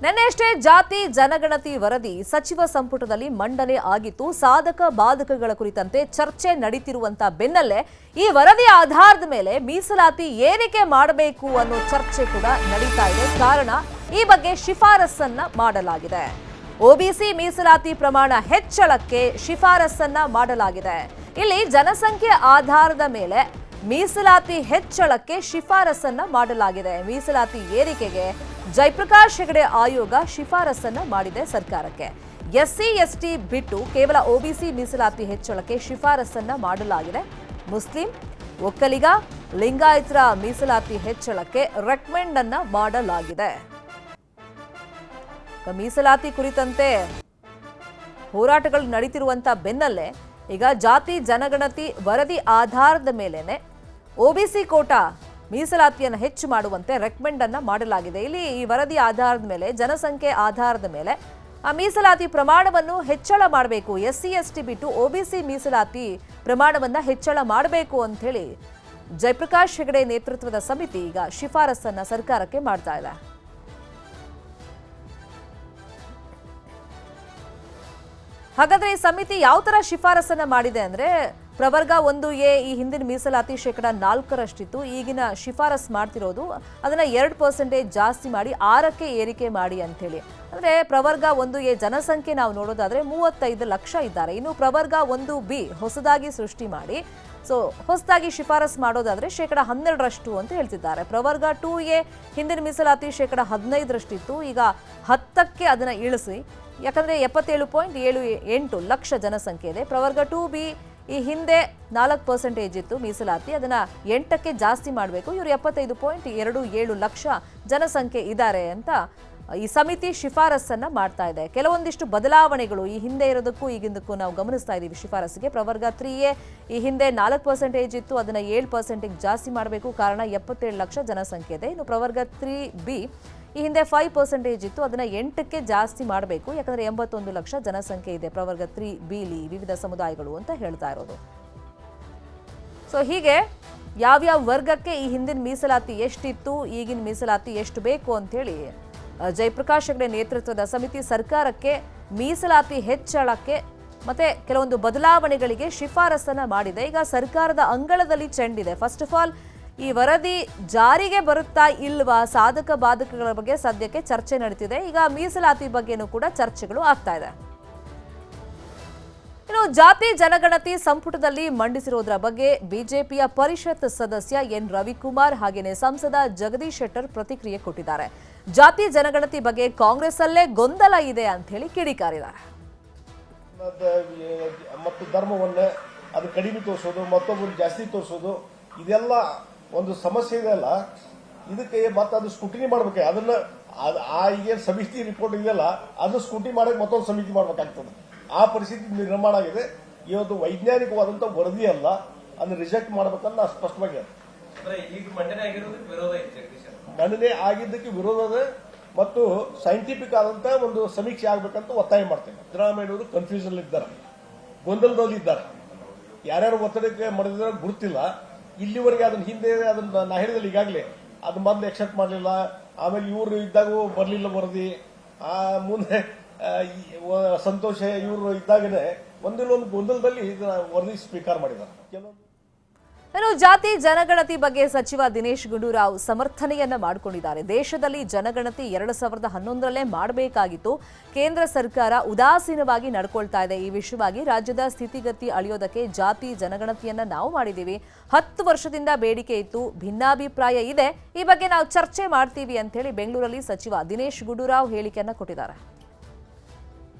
ನಿನ್ನೆಯಷ್ಟೇ ಜಾತಿ ಜನಗಣತಿ ವರದಿ ಸಚಿವ ಸಂಪುಟದಲ್ಲಿ ಮಂಡನೆ ಆಗಿತ್ತು. ಸಾಧಕ ಬಾಧಕಗಳ ಕುರಿತಂತೆ ಚರ್ಚೆ ನಡೀತಿರುವಂತ ಬೆನ್ನಲ್ಲೇ ಈ ವರದಿ ಆಧಾರದ ಮೇಲೆ ಮೀಸಲಾತಿ ಏರಿಕೆ ಮಾಡಬೇಕು ಅನ್ನೋ ಚರ್ಚೆ ಕೂಡ ನಡೀತಾ ಇದೆ. ಕಾರಣ ಈ ಬಗ್ಗೆ ಶಿಫಾರಸನ್ನ ಮಾಡಲಾಗಿದೆ. ಒಬಿಸಿ ಮೀಸಲಾತಿ ಪ್ರಮಾಣ ಹೆಚ್ಚಳಕ್ಕೆ ಶಿಫಾರಸನ್ನ ಮಾಡಲಾಗಿದೆ. ಇಲ್ಲಿ ಜನಸಂಖ್ಯೆ ಆಧಾರದ ಮೇಲೆ ಮೀಸಲಾತಿ ಹೆಚ್ಚಳಕ್ಕೆ ಶಿಫಾರಸನ್ನ ಮಾಡಲಾಗಿದೆ. ಮೀಸಲಾತಿ ಏರಿಕೆಗೆ ಜಯಪ್ರಕಾಶ್ ಹೆಗಡೆ ಆಯೋಗ ಶಿಫಾರಸನ್ನ ಮಾಡಿದೆ ಸರ್ಕಾರಕ್ಕೆ. ಎಸ್ಸಿ ಎಸ್ಟಿ ಬಿಟ್ಟು ಕೇವಲ ಒಬಿಸಿ ಮೀಸಲಾತಿ ಹೆಚ್ಚಳಕ್ಕೆ ಶಿಫಾರಸನ್ನ ಮಾಡಲಾಗಿದೆ. ಮುಸ್ಲಿಂ, ಒಕ್ಕಲಿಗ, ಲಿಂಗಾಯತರ ಮೀಸಲಾತಿ ಹೆಚ್ಚಳಕ್ಕೆ ರೆಕಮೆಂಡ್ ಅನ್ನ ಮಾಡಲಾಗಿದೆ. ಮೀಸಲಾತಿ ಕುರಿತಂತೆ ಹೋರಾಟಗಳು ನಡೀತಿರುವಂತ ಬೆನ್ನಲ್ಲೇ ಈಗ ಜಾತಿ ಜನಗಣತಿ ವರದಿ ಆಧಾರದ ಮೇಲೆನೆ ಒಬಿಸಿ ಕೋಟಾ ಮೀಸಲಾತಿಯನ್ನು ಹೆಚ್ಚು ಮಾಡುವಂತೆ ರೆಕಮೆಂಡ್ ಅನ್ನ ಮಾಡಲಾಗಿದೆ. ಇಲ್ಲಿ ಈ ವರದಿ ಆಧಾರದ ಮೇಲೆ ಜನಸಂಖ್ಯೆ ಆಧಾರದ ಮೇಲೆ ಆ ಮೀಸಲಾತಿ ಪ್ರಮಾಣವನ್ನು ಹೆಚ್ಚಳ ಮಾಡಬೇಕು. ಎಸ್ಸಿ ಎಸ್ಟಿ ಬಿಟ್ಟು ಒಬಿಸಿ ಮೀಸಲಾತಿ ಪ್ರಮಾಣವನ್ನ ಹೆಚ್ಚಳ ಮಾಡಬೇಕು ಅಂತ ಹೇಳಿ ಜಯಪ್ರಕಾಶ್ ಹೆಗಡೆ ನೇತೃತ್ವದ ಸಮಿತಿ ಈಗ ಶಿಫಾರಸನ್ನ ಸರ್ಕಾರಕ್ಕೆ ಮಾಡ್ತಾ ಇದೆ. ಹಾಗಾದ್ರೆ ಈ ಸಮಿತಿ ಯಾವ ತರ ಶಿಫಾರಸನ್ನ ಮಾಡಿದೆ ಅಂದ್ರೆ, ಪ್ರವರ್ಗ 1A ಈ ಹಿಂದಿನ ಮೀಸಲಾತಿ 4% ಈಗಿನ ಶಿಫಾರಸ್ ಮಾಡ್ತಿರೋದು ಅದನ್ನ 2% ಜಾಸ್ತಿ ಮಾಡಿ 6ಕ್ಕೆ ಏರಿಕೆ ಮಾಡಿ ಅಂತ ಹೇಳಿ. ಅಂದ್ರೆ ಪ್ರವರ್ಗ 1A ಜನಸಂಖ್ಯೆ ನಾವು ನೋಡೋದಾದ್ರೆ 35 ಲಕ್ಷ ಇದ್ದಾರೆ. ಇನ್ನು ಪ್ರವರ್ಗ 1B ಹೊಸದಾಗಿ ಸೃಷ್ಟಿ ಮಾಡಿ ಹೊಸದಾಗಿ ಶಿಫಾರಸ್ ಮಾಡೋದಾದ್ರೆ 12% ಅಂತ ಹೇಳ್ತಿದ್ದಾರೆ. ಪ್ರವರ್ಗ 2A ಹಿಂದಿನ ಮೀಸಲಾತಿ 15% ಇತ್ತು, ಈಗ 10ಕ್ಕೆ ಅದನ್ನ ಇಳಿಸಿ, ಯಾಕಂದ್ರೆ 77.78 ಲಕ್ಷ ಜನಸಂಖ್ಯೆ ಇದೆ. ಪ್ರವರ್ಗ 2B ಈ ಹಿಂದೆ 4% ಇತ್ತು ಮೀಸಲಾತಿ, ಅದನ್ನ 8ಕ್ಕೆ ಜಾಸ್ತಿ ಮಾಡಬೇಕು. ಇವರು 75.27 ಲಕ್ಷ ಜನಸಂಖ್ಯೆ ಇದ್ದಾರೆ ಅಂತ ಈ ಸಮಿತಿ ಶಿಫಾರಸನ್ನ ಮಾಡ್ತಾ ಇದೆ. ಕೆಲವೊಂದಿಷ್ಟು ಬದಲಾವಣೆಗಳು ಈ ಹಿಂದೆ ಇರೋದಕ್ಕೂ ಈಗಿಂದಕ್ಕೂ ನಾವು ಗಮನಿಸ್ತಾ ಇದ್ದೀವಿ. ಶಿಫಾರಸ್ಸಿಗೆ ಪ್ರವರ್ಗ 3A ಈ ಹಿಂದೆ 4% ಇತ್ತು, ಅದನ್ನ 7% ಜಾಸ್ತಿ ಮಾಡಬೇಕು. ಕಾರಣ 77 ಲಕ್ಷ ಜನಸಂಖ್ಯೆ ಇದೆ. ಇನ್ನು ಪ್ರವರ್ಗ 3B ಈ ಹಿಂದೆ 5% ಇತ್ತು, ಅದನ್ನ 8ಕ್ಕೆ ಜಾಸ್ತಿ ಮಾಡಬೇಕು. ಯಾಕಂದ್ರೆ 81 ಲಕ್ಷ ಜನಸಂಖ್ಯೆ ಇದೆ ಪ್ರವರ್ಗ 3Bಲಿ ವಿವಿಧ ಸಮುದಾಯಗಳು ಅಂತ ಹೇಳ್ತಾ ಇರೋದು. ಹೀಗೆ ಯಾವ್ಯಾವ ವರ್ಗಕ್ಕೆ ಈ ಹಿಂದಿನ ಮೀಸಲಾತಿ ಎಷ್ಟಿತ್ತು, ಈಗಿನ ಮೀಸಲಾತಿ ಎಷ್ಟು ಬೇಕು ಅಂತ ಹೇಳಿ ಜಯಪ್ರಕಾಶ್ ಹೆಗಡೆ ನೇತೃತ್ವದ ಸಮಿತಿ ಸರ್ಕಾರಕ್ಕೆ ಮೀಸಲಾತಿ ಹೆಚ್ಚಳಕ್ಕೆ ಮತ್ತೆ ಕೆಲವೊಂದು ಬದಲಾವಣೆಗಳಿಗೆ ಶಿಫಾರಸನ್ನ ಮಾಡಿದೆ. ಈಗ ಸರ್ಕಾರದ ಅಂಗಳದಲ್ಲಿ ಚೆಂಡಿದೆ. ಫಸ್ಟ್ ಆಫ್ ಆಲ್ ಈ ವರದಿ ಜಾರಿಗೆ ಬರುತ್ತಾ ಇಲ್ವಾ, ಸಾಧಕ ಬಾಧಕಗಳ ಬಗ್ಗೆ ಸದ್ಯಕ್ಕೆ ಚರ್ಚೆ ನಡೀತಿದೆ. ಈಗ ಮೀಸಲಾತಿ ಬಗ್ಗೆನೂ ಕೂಡ ಚರ್ಚೆಗಳು ಆಗ್ತಾ ಇದೆ. ಇನ್ನು ಜಾತಿ ಜನಗಣತಿ ಸಂಪುಟದಲ್ಲಿ ಮಂಡಿಸಿರೋದ್ರ ಬಗ್ಗೆ ಬಿಜೆಪಿಯ ಪರಿಷತ್ ಸದಸ್ಯ ಎನ್ ರವಿಕುಮಾರ್ ಹಾಗೇನೆ ಸಂಸದ ಜಗದೀಶ್ ಶೆಟ್ಟರ್ ಪ್ರತಿಕ್ರಿಯೆ ಕೊಟ್ಟಿದ್ದಾರೆ. ಜಾತಿ ಜನಗಣತಿ ಬಗ್ಗೆ ಕಾಂಗ್ರೆಸ್ ಅಲ್ಲೇ ಗೊಂದಲ ಇದೆ ಅಂತ ಹೇಳಿ ಕಿಡಿಕಾರಿದ್ದಾರೆ. ಮತ್ತು ಧರ್ಮವನ್ನೇ ಅದು ಕಡಿಮೆ ತೋರಿಸೋದು, ಮತ್ತೊಬ್ಬರು ಜಾಸ್ತಿ ತೋರಿಸೋದು, ಇದೆಲ್ಲ ಒಂದು ಸಮಸ್ಯೆ ಇದೆಯಲ್ಲ. ಇದಕ್ಕೆ ಮತ್ತೆ ಅದು ಸ್ಕೂಟಿನಿ ಮಾಡ್ಬೇಕು. ಅದನ್ನ ಈಗೇನು ಸಮಿತಿ ರಿಪೋರ್ಟ್ ಇದೆಯಲ್ಲ ಅದು ಸ್ಕೂಟಿ ಮಾಡಕ್ಕೆ ಮತ್ತೊಂದು ಸಮಿತಿ ಮಾಡ್ಬೇಕಾಗ್ತದೆ. ಆ ಪರಿಸ್ಥಿತಿ ನಿರ್ಮಾಣ ಆಗಿದೆ. ಇವತ್ತು ವೈಜ್ಞಾನಿಕವಾದಂತ ವರದಿ ಅಲ್ಲ, ಅದನ್ನ ರಿಜೆಕ್ಟ್ ಮಾಡ್ಬೇಕನ್ನ ಸ್ಪಷ್ಟವಾಗಿ ಮಂಡನೆ ಆಗಿದ್ದಕ್ಕೆ ವಿರೋಧ ಮತ್ತು ಸೈಂಟಿಫಿಕ್ ಆದಂತ ಒಂದು ಸಮೀಕ್ಷೆ ಆಗ್ಬೇಕಂತ ಒತ್ತಾಯ ಮಾಡ್ತೇನೆ. ಸಿದ್ದರಾಮಯ್ಯವರು ಕನ್ಫ್ಯೂಷನ್ ಇದ್ದಾರೆ, ಗೊಂದಲದಲ್ಲಿ ಇದ್ದಾರೆ. ಯಾರ್ಯಾರು ಒತ್ತಡಕ್ಕೆ ಮಾಡಿದ್ರೆ ಗುರುತಿಲ್ಲ. ಇಲ್ಲಿವರೆಗೆ ಅದನ್ನ ಹಿಂದೆ ಅದನ್ನ ನಾ ಹೇಳಿದಲ್ಲಿ ಈಗಾಗಲೇ ಅದು ಮೊದಲು ಎಕ್ಸೆಪ್ಟ್ ಮಾಡಲಿಲ್ಲ, ಆಮೇಲೆ ಇವರು ಇದ್ದಾಗ ಬರಲಿಲ್ಲ ವರದಿ, ಮುಂದೆ ಸಂತೋಷ ಇವರು ಇದ್ದಾಗನೇ ಒಂದಿಲ್ಲ ಒಂದು ಗೊಂದಲದಲ್ಲಿ ವರದಿ ಸ್ವೀಕಾರ ಮಾಡಿದ್ದಾರೆ. ಇನ್ನು ಜಾತಿ ಜನಗಣತಿ ಬಗ್ಗೆ ಸಚಿವ ದಿನೇಶ್ ಗುಂಡೂರಾವ್ ಸಮರ್ಥನೆಯನ್ನ ಮಾಡಿಕೊಂಡಿದ್ದಾರೆ. ದೇಶದಲ್ಲಿ ಜನಗಣತಿ 2011ರಲ್ಲೇ ಮಾಡಬೇಕಾಗಿತ್ತು. ಕೇಂದ್ರ ಸರ್ಕಾರ ಉದಾಸೀನವಾಗಿ ನಡ್ಕೊಳ್ತಾ ಇದೆ. ಈ ವಿಷಯವಾಗಿ ರಾಜ್ಯದ ಸ್ಥಿತಿಗತಿ ಅಳಿಯೋದಕ್ಕೆ ಜಾತಿ ಜನಗಣತಿಯನ್ನ ನಾವು ಮಾಡಿದ್ದೀವಿ. 10 ವರ್ಷದಿಂದ ಬೇಡಿಕೆ ಇತ್ತು, ಭಿನ್ನಾಭಿಪ್ರಾಯ ಇದೆ, ಈ ಬಗ್ಗೆ ನಾವು ಚರ್ಚೆ ಮಾಡ್ತೀವಿ ಅಂತ ಹೇಳಿ ಬೆಂಗಳೂರಲ್ಲಿ ಸಚಿವ ದಿನೇಶ್ ಗುಂಡೂರಾವ್ ಹೇಳಿಕೆಯನ್ನ ಕೊಟ್ಟಿದ್ದಾರೆ.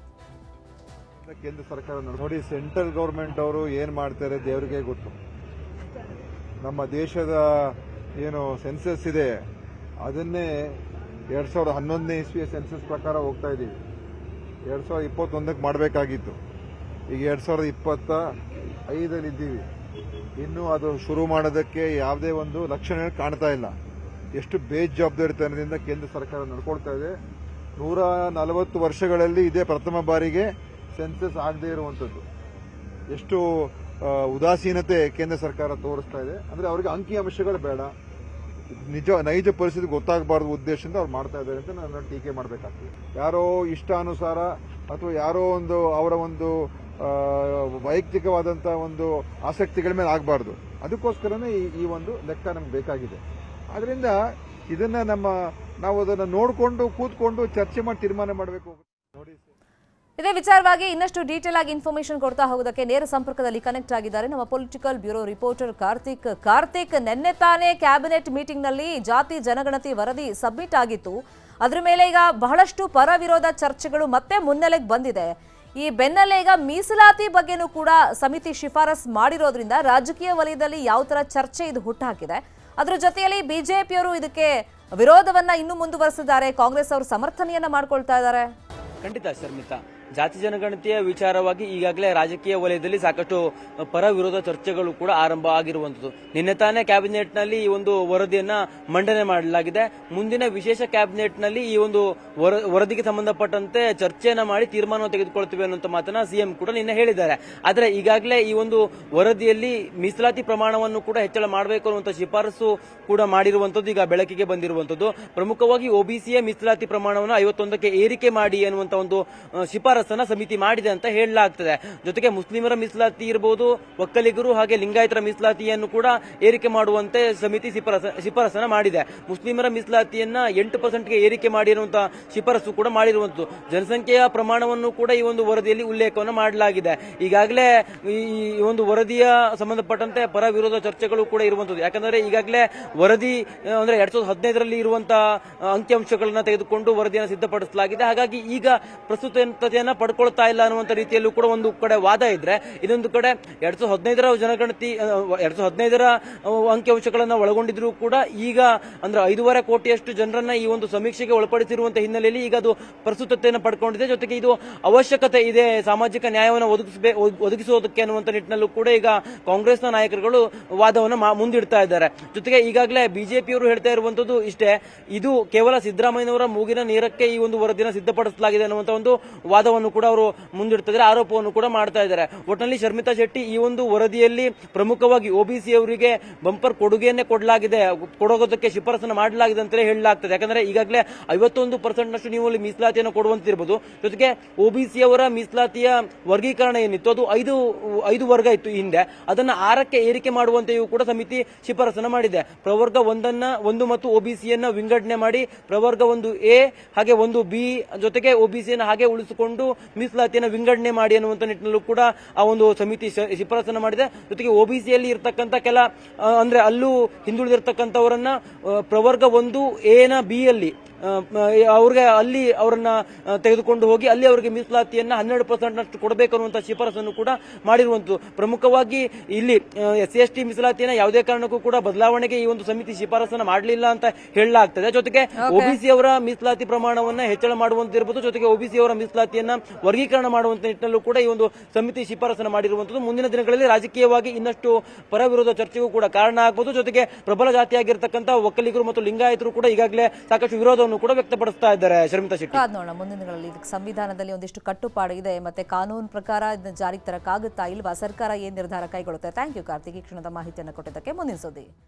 ಕೇಂದ್ರ ಸರ್ಕಾರ ನೋಡಿ, ಸೆಂಟ್ರಲ್ ಗವರ್ಮೆಂಟ್ ಅವರು ಏನ್ ಮಾಡ್ತಾರೆ ದೇವರಿಗೆ ಗೊತ್ತು. ನಮ್ಮ ದೇಶದ ಏನು ಸೆನ್ಸಸ್ ಇದೆ ಅದನ್ನೇ 2011ನೇ ಇಸ್ವಿಯ ಸೆನ್ಸಸ್ ಪ್ರಕಾರ ಹೋಗ್ತಾ ಇದ್ದೀವಿ. 2021ಕ್ಕೆ ಮಾಡಬೇಕಾಗಿತ್ತು, ಈಗ 2025 ಇದ್ದೀವಿ. ಇನ್ನು ಅದು ಶುರು ಮಾಡೋದಕ್ಕೆ ಯಾವುದೇ ಒಂದು ಲಕ್ಷಣ ಕಾಣ್ತಾ ಇಲ್ಲ. ಎಷ್ಟು ಬೇಜವಾಬ್ದಾರಿತನದಿಂದ ಕೇಂದ್ರ ಸರ್ಕಾರ ನಡ್ಕೊಳ್ತಾ ಇದೆ. 140 ವರ್ಷಗಳಲ್ಲಿ ಇದೇ ಪ್ರಥಮ ಬಾರಿಗೆ ಸೆನ್ಸಸ್ ಆಗದೇ ಇರುವಂತದ್ದು. ಎಷ್ಟು ಉದಾಸೀನತೆ ಕೇಂದ್ರ ಸರ್ಕಾರ ತೋರಿಸ್ತಾ ಇದೆ ಅಂದ್ರೆ ಅವರಿಗೆ ಅಂಕಿಅಂಶಗಳು ಬೇಡ, ನೈಜ ಪರಿಸ್ಥಿತಿ ಗೊತ್ತಾಗಬಾರ್ದು ಉದ್ದೇಶದಿಂದ ಅವ್ರು ಮಾಡ್ತಾ ಇದ್ದಾರೆ ಅಂತ ನಾನು ಟೀಕೆ ಮಾಡಬೇಕಾಗ್ತದೆ. ಯಾರೋ ಇಷ್ಟಾನುಸಾರ ಅಥವಾ ಯಾರೋ ಒಂದು ಅವರ ಒಂದು ವೈಯಕ್ತಿಕವಾದಂತಹ ಒಂದು ಆಸಕ್ತಿಗಳ ಮೇಲೆ ಆಗಬಾರ್ದು. ಅದಕ್ಕೋಸ್ಕರನೇ ಈ ಒಂದು ಲೆಕ್ಕ ನಮ್ಗೆ ಬೇಕಾಗಿದೆ. ಆದ್ರಿಂದ ಇದನ್ನ ನಾವು ಅದನ್ನ ನೋಡಿಕೊಂಡು ಕೂತ್ಕೊಂಡು ಚರ್ಚೆ ಮಾಡಿ ತೀರ್ಮಾನ ಮಾಡಬೇಕು. ನೋಡಿ, ಇದೇ ವಿಚಾರವಾಗಿ ಇನ್ನಷ್ಟು ಡೀಟೇಲ್ ಆಗಿ ಇನ್ಫಾರ್ಮೇಶನ್ ಕೊಡ್ತಾ ಹೋಗೋದಕ್ಕೆ ನೇರ ಸಂಪರ್ಕದಲ್ಲಿ ಕನೆಕ್ಟ್ ಆಗಿದ್ದಾರೆ ನಮ್ಮ ಪೊಲಿಟಿಕಲ್ ಬ್ಯೂರೋ ರಿಪೋರ್ಟರ್ ಕಾರ್ತಿಕ್. ನಿನ್ನೆ ತಾನೇ ಕ್ಯಾಬಿನೆಟ್ ಮೀಟಿಂಗ್ ನಲ್ಲಿ ಜಾತಿ ಜನಗಣತಿ ವರದಿ ಸಬ್ಮಿಟ್ ಆಗಿತ್ತು. ಅದ್ರ ಮೇಲೆ ಈಗ ಬಹಳಷ್ಟು ಪರ ವಿರೋಧ ಚರ್ಚೆಗಳು ಮತ್ತೆ ಮುನ್ನೆಲೆಗೆ ಬಂದಿದೆ. ಈ ಬೆನ್ನಲ್ಲೇ ಈಗ ಮೀಸಲಾತಿ ಬಗ್ಗೆನೂ ಕೂಡ ಸಮಿತಿ ಶಿಫಾರಸ್ ಮಾಡಿರೋದ್ರಿಂದ ರಾಜಕೀಯ ವಲಯದಲ್ಲಿ ಯಾವ ತರ ಚರ್ಚೆ ಇದು ಹುಟ್ಟುಹಾಕಿದೆ. ಅದ್ರ ಜೊತೆಯಲ್ಲಿ ಬಿಜೆಪಿಯವರು ಇದಕ್ಕೆ ವಿರೋಧವನ್ನ ಇನ್ನೂ ಮುಂದುವರೆಸಿದ್ದಾರೆ. ಕಾಂಗ್ರೆಸ್ ಅವರು ಸಮರ್ಥನೆಯನ್ನ ಮಾಡ್ಕೊಳ್ತಾ ಇದ್ದಾರೆ. ಖಂಡಿತ ಶರ್ಮಿತಾ, ಜಾತಿ ಜನಗಣತಿಯ ವಿಚಾರವಾಗಿ ಈಗಾಗಲೇ ರಾಜಕೀಯ ವಲಯದಲ್ಲಿ ಸಾಕಷ್ಟು ಪರ ವಿರೋಧ ಚರ್ಚೆಗಳು ಕೂಡ ಆರಂಭ ಆಗಿರುವಂತದ್ದು. ನಿನ್ನೆ ತಾನೇ ಕ್ಯಾಬಿನೆಟ್ನಲ್ಲಿ ಈ ಒಂದು ವರದಿಯನ್ನ ಮಂಡನೆ ಮಾಡಲಾಗಿದೆ. ಮುಂದಿನ ವಿಶೇಷ ಕ್ಯಾಬಿನೆಟ್ನಲ್ಲಿ ಈ ಒಂದು ವರದಿಗೆ ಸಂಬಂಧಪಟ್ಟಂತೆ ಚರ್ಚೆಯನ್ನ ಮಾಡಿ ತೀರ್ಮಾನವನ್ನು ತೆಗೆದುಕೊಳ್ತೀವಿ ಅನ್ನುವಂತ ಮಾತನ್ನ ಸಿಎಂ ಕೂಡ ನಿನ್ನೆ ಹೇಳಿದ್ದಾರೆ. ಆದರೆ ಈಗಾಗಲೇ ಈ ಒಂದು ವರದಿಯಲ್ಲಿ ಮೀಸಲಾತಿ ಪ್ರಮಾಣವನ್ನು ಕೂಡ ಹೆಚ್ಚಳ ಮಾಡಬೇಕು ಅನ್ನುವಂಥ ಶಿಫಾರಸು ಕೂಡ ಮಾಡಿರುವಂತದ್ದು ಈಗ ಬೆಳಕಿಗೆ ಬಂದಿರುವಂತದ್ದು. ಪ್ರಮುಖವಾಗಿ ಒಬಿಸಿಯ ಮೀಸಲಾತಿ ಪ್ರಮಾಣವನ್ನು 51ಕ್ಕೆ ಏರಿಕೆ ಮಾಡಿ ಅನ್ನುವಂತ ಒಂದು ಶಿಫಾರಸನ್ನ ಸಮಿತಿ ಮಾಡಿದೆ ಅಂತ ಹೇಳಲಾಗ್ತದೆ. ಜೊತೆಗೆ ಮುಸ್ಲಿಮರ ಮೀಸಲಾತಿ ಇರಬಹುದು, ಒಕ್ಕಲಿಗರು ಹಾಗೆ ಲಿಂಗಾಯತರ ಮೀಸಲಾತಿಯನ್ನು ಕೂಡ ಏರಿಕೆ ಮಾಡುವಂತೆ ಸಮಿತಿ ಶಿಫಾರಸನ್ನ ಮಾಡಿದೆ. ಮುಸ್ಲಿಮರ ಮೀಸಲಾತಿಯನ್ನ 8%ಗೆ ಏರಿಕೆ ಮಾಡಿ ಅನ್ನುವಂತಹ ಶಿಫಾರಸು ಕೂಡ ಮಾಡಿರುವಂತದ್ದು. ಜನಸಂಖ್ಯೆಯ ಪ್ರಮಾಣವನ್ನು ಕೂಡ ಈ ಒಂದು ವರದಿಯಲ್ಲಿ ಉಲ್ಲೇಖವನ್ನು ಮಾಡಲಾಗಿದೆ. ಈಗಾಗಲೇ ಈ ಒಂದು ವರದಿಯ ಸಂಬಂಧಪಟ್ಟಂತೆ ಪರ ವಿರೋಧ ಚರ್ಚೆಗಳು ಕೂಡ ಇರುವಂತದ್ದು. ಯಾಕಂದ್ರೆ ಈಗಾಗಲೇ ವರದಿ ಅಂದ್ರೆ 2015ರಲ್ಲಿ ಇರುವಂತಹ ಅಂಕಿಅಂಶಗಳನ್ನ ತೆಗೆದುಕೊಂಡು ವರದಿಯನ್ನು ಸಿದ್ಧಪಡಿಸಲಾಗಿದೆ. ಹಾಗಾಗಿ ಈಗ ಪ್ರಸ್ತುತತೆಯನ್ನ ಪಡ್ಕೊಳ್ತಾ ಇಲ್ಲ ಅನ್ನುವಂತ ರೀತಿಯಲ್ಲೂ ಕೂಡ ಒಂದು ಕಡೆ ವಾದ ಇದ್ರೆ, ಇನ್ನೊಂದು ಕಡೆ 2015ರ ಜನಗಣತಿ 2015ರ ಅಂಕಿಅಂಶಗಳನ್ನ ಒಳಗೊಂಡಿದ್ರು ಕೂಡ ಈಗ ಅಂದ್ರೆ 5.5 ಕೋಟಿಯಷ್ಟು ಜನರನ್ನ ಈ ಒಂದು ಸಮೀಕ್ಷೆಗೆ ಒಳಪಡಿಸಿರುವಂತಹ ಹಿನ್ನೆಲೆಯಲ್ಲಿ ಈಗ ಅದು ಪ್ರಸ್ತುತತೆಯನ್ನು ಪಡ್ಕೊಂಡಿದೆ. ಜೊತೆಗೆ ಇದು ಅವಶ್ಯಕತೆ ಇದೆ ಸಾಮಾಜಿಕ ನ್ಯಾಯವನ್ನು ಒದಗಿಸುವುದಕ್ಕೆ ಅನ್ನುವಂತ ನಿಟ್ಟಿನಲ್ಲೂ ಕೂಡ ಈಗ ಕಾಂಗ್ರೆಸ್ನ ನಾಯಕರುಗಳು ವಾದವನ್ನು ಮುಂದಿಡ್ತಾ ಇದ್ದಾರೆ. ಜೊತೆಗೆ ಈಗಾಗಲೇ ಬಿಜೆಪಿಯವರು ಹೇಳ್ತಾ ಇರುವಂತದ್ದು ಇಷ್ಟೇ, ಇದು ಕೇವಲ ಸಿದ್ದರಾಮಯ್ಯನವರ ಮೂಗಿನ ನೇರಕ್ಕೆ ಈ ಒಂದು ವರದಿನ ಸಿದ್ಧಪಡಿಸಲಾಗಿದೆ ಅನ್ನುವಂತ ಒಂದು ವಾದವನ್ನು ಕೂಡ ಅವರು ಮುಂದಿಡ್ತಿದ್ದಾರೆ, ಆರೋಪವನ್ನು ಕೂಡ ಮಾಡ್ತಾ ಇದ್ದಾರೆ. ಒಟ್ಟಿನಲ್ಲಿ ಶರ್ಮಿತಾ ಶೆಟ್ಟಿ, ಈ ಒಂದು ವರದಿಯಲ್ಲಿ ಪ್ರಮುಖವಾಗಿ ಒಬಿಸಿ ಅವರಿಗೆ ಬಂಪರ್ ಕೊಡುಗೆಯನ್ನೇ ಕೊಡೋದಕ್ಕೆ ಶಿಫಾರಸನ್ನು ಮಾಡಲಾಗಿದೆ ಅಂತಲೇ ಹೇಳಲಾಗ್ತದೆ. ಯಾಕಂದ್ರೆ ಈಗಾಗಲೇ 51% ನೀವು ಅಲ್ಲಿ ಮೀಸಲಾತಿಯನ್ನು ಕೊಡುವಂತಿರಬಹುದು. ಜೊತೆಗೆ ಒಬಿಸಿ ಅವರ ಮೀಸಲಾತಿಯ ವರ್ಗೀಕರಣ ಏನಿತ್ತು ಅದು 5 ವರ್ಗ ಇತ್ತು ಹಿಂದೆ, ಅದನ್ನ 6ಕ್ಕೆ ಏರಿಕೆ ಮಾಡುವಂತೆಯೂ ಕೂಡ ಸಮಿತಿ ಶಿಫಾರಸನ್ನು ಮಾಡಿದೆ. ಪ್ರವರ್ಗ 1 ಮತ್ತು ಒಬಿಸಿಯನ್ನ ವಿಂಗಡಣೆ ಮಾಡಿ ಪ್ರವರ್ಗ 1A ಹಾಗೆ 1B ಜೊತೆಗೆ ಒಬಿಸಿಯನ್ನು ಹಾಗೆ ಉಳಿಸಿಕೊಂಡು ಮೀಸಲಾತಿಯನ್ನು ವಿಂಗಡಣೆ ಮಾಡಿ ಅನ್ನುವಂತ ನಿಟ್ಟಿನಲ್ಲೂ ಕೂಡ ಆ ಒಂದು ಸಮಿತಿ ಶಿಫಾರಸನ್ನು ಮಾಡಿದೆ. ಜೊತೆಗೆ ಒಬಿಸಿಯಲ್ಲಿ ಇರ್ತಕ್ಕಂಥ ಕೆಲ ಅಂದ್ರೆ ಅಲ್ಲೂ ಹಿಂದುಳಿದಿರ್ತಕ್ಕಂಥವರನ್ನ ಪ್ರವರ್ಗ 1A ನ B ಯಲ್ಲಿ ಅವ್ರಿಗೆ ಅಲ್ಲಿ ಅವರನ್ನ ತೆಗೆದುಕೊಂಡು ಹೋಗಿ ಅಲ್ಲಿ ಅವರಿಗೆ ಮೀಸಲಾತಿಯನ್ನ 12% ಕೊಡಬೇಕು ಅನ್ನುವಂತ ಶಿಫಾರಸನ್ನು ಕೂಡ ಮಾಡಿರುವಂತದ್ದು. ಪ್ರಮುಖವಾಗಿ ಇಲ್ಲಿ SC/ST ಮೀಸಲಾತಿಯನ್ನ ಯಾವುದೇ ಕಾರಣಕ್ಕೂ ಕೂಡ ಬದಲಾವಣೆಗೆ ಈ ಒಂದು ಸಮಿತಿ ಶಿಫಾರಸನ್ನ ಮಾಡಲಿಲ್ಲ ಅಂತ ಹೇಳಲಾಗ್ತದೆ. ಜೊತೆಗೆ ಒಬಿಸಿ ಅವರ ಮೀಸಲಾತಿ ಪ್ರಮಾಣವನ್ನ ಹೆಚ್ಚಳ ಮಾಡುವಂತಿರಬಹುದು, ಜೊತೆಗೆ ಒಬಿಸಿ ಅವರ ಮೀಸಲಾತಿಯನ್ನ ವರ್ಗೀಕರಣ ಮಾಡುವಂತ ನಿಟ್ಟಿನಲ್ಲೂ ಕೂಡ ಈ ಒಂದು ಸಮಿತಿ ಶಿಫಾರಸನ್ನು ಮಾಡಿರುವಂತದ್ದು. ಮುಂದಿನ ದಿನಗಳಲ್ಲಿ ರಾಜಕೀಯವಾಗಿ ಇನ್ನಷ್ಟು ಪರ ವಿರೋಧ ಚರ್ಚೆಗೂ ಕೂಡ ಕಾರಣ ಆಗಬಹುದು. ಜೊತೆಗೆ ಪ್ರಬಲ ಜಾತಿಯಾಗಿರ್ತಕ್ಕಂಥ ಒಕ್ಕಲಿಗರು ಮತ್ತು ಲಿಂಗಾಯತರು ಕೂಡ ಈಗಾಗಲೇ ಸಾಕಷ್ಟು ವಿರೋಧವನ್ನು ಕೂಡ ವ್ಯಕ್ತಪಡಿಸ್ತಾ ಇದ್ದಾರೆ. ಶರ್ಮಿತಾ ಶೆಟ್ಟಿ, ನೋಡೋಣ ಮುಂದಿನ ದಿನಗಳಲ್ಲಿ ಇದಕ್ಕೆ ಸಂವಿಧಾನದಲ್ಲಿ ಒಂದಿಷ್ಟು ಕಟ್ಟುಪಾಡು ಇದೆ, ಮತ್ತೆ ಕಾನೂನು ಪ್ರಕಾರ ಇದನ್ನ ಜಾರಿಗೆ ತರಕ್ಕಾಗುತ್ತಾ ಇಲ್ವಾ, ಸರ್ಕಾರ ಏನ್ ನಿರ್ಧಾರ ಕೈಗೊಳ್ಳುತ್ತೆ. ಥ್ಯಾಂಕ್ ಯು ಕಾರ್ತಿಕ್, ಈ ಕ್ಷಣದ ಮಾಹಿತಿಯನ್ನು ಕೊಟ್ಟಿದ್ದಕ್ಕೆ. ಮುಂದಿನ ಸುದ್ದಿ.